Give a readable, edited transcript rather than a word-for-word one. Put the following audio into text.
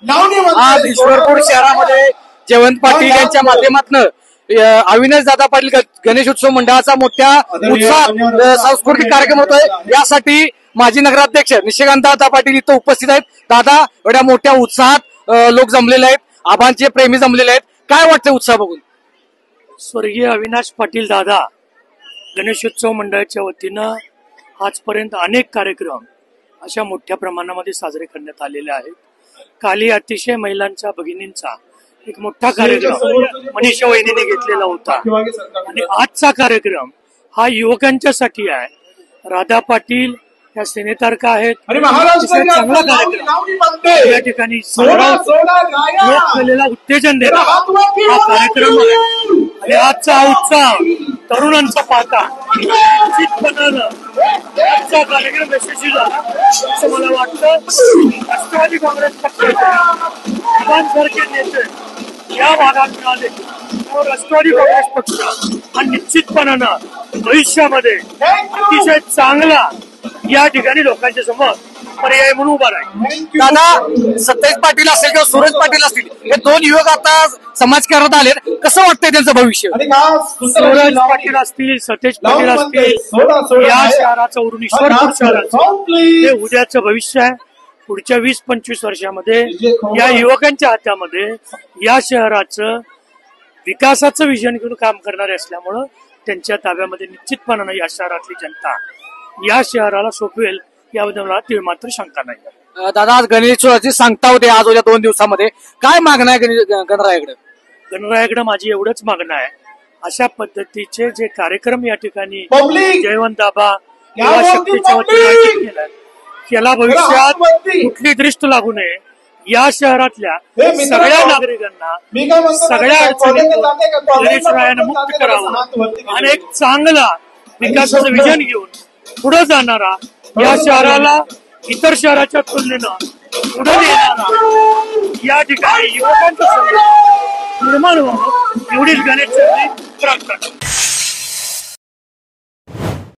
आज ईश्वरपूर शहरामध्ये जयवंत पाटील यांच्या माध्यमातून अविनाश दादा पाटील गणेश उत्सव मंडळाचा मोठ्या उत्साहात सांस्कृतिक कार्यक्रम होतोय। यासाठी माजी नगराध्यक्ष निशिकांत दादा पाटील इथं उपस्थित आहेत। दादा, एवढ्या मोठ्या उत्साहात लोक जमलेले आहेत, आबांचे प्रेमी जमलेले आहेत, काय वाटतं उत्साह बघून? स्वर्गीय अविनाश पाटील दादा गणेशोत्सव मंडळाच्या वतीनं आजपर्यंत अनेक कार्यक्रम अशा मोठ्या प्रमाणामध्ये साजरे करण्यात आलेले आहेत। काली अतिशय महिलांचा भगिनींचा एक मोठा कार्यक्रम मनीषा वहिनीने घेतलेला होता आणि आजचा कार्यक्रम हा युवकांच्यासाठी आहे। राधा पाटील या सेनेतारका आहेत, चांगला कार्यक्रम या ठिकाणी लोककलेला उत्तेजन देणार हा कार्यक्रम आहे आणि आजचा उत्साह तरुणांचा पाहता निश्चितपणानं आजचा कार्यक्रम यशस्वी झाला असं मला वाटतं। राष्ट्रवादी काँग्रेस पक्षाचे नेते या भागात मिळाले, राष्ट्रवादी काँग्रेस पक्ष हा निश्चितपणानं भविष्यामध्ये अतिशय चांगला या ठिकाणी लोकांच्या समोर पर्याय म्हणून उभा राहील। दादा, सतेज पाटील असेल किंवा सूरज पाटील असतील, हे दोन युवक आता समाजकारणात आले, कसं वाटतंय त्यांचं भविष्य? सूरज पाटील असतील, सतेज पाटील असतील, या शहराचं वरून ईश्वरपूर शहराचं हे उद्याचं भविष्य आहे। पुढच्या 20-25 वर्षामध्ये या युवकांच्या हातामध्ये या शहराचं विकासाचं विजन घेऊन काम करणारे असल्यामुळं त्यांच्या ताब्यामध्ये निश्चितपणानं या शहरातली जनता या शहराला सोपवेल याबद्दल मला तीळ मात्र शंका नाही। दादा, आज गणेशोत्सवाची सांगता होते आज उद्या 2 दिवसामध्ये, काय मागणं आहे गणरायाकडे? गणरायाकडे माझी एवढंच मागणं आहे, अशा पद्धतीचे जे कार्यक्रम या ठिकाणी जयवंत आबा किंवा शक्तीच्या वतीने आयोजित केलं त्याला भविष्यात कुठली दृष्ट लागू नये, या शहरातल्या सगळ्या नागरिकांना सगळ्या अडचणीतून गणेशरायानं मुक्त करावं आणि एक चांगला विकासाचं विजन घेऊन पुढे जाणारा, या शहराला इतर शहराच्या तुलनेनं पुढे नेणारा या ठिकाणी युवकांचं निर्माण व्हावं एवढीच गणेश प्रार्थना।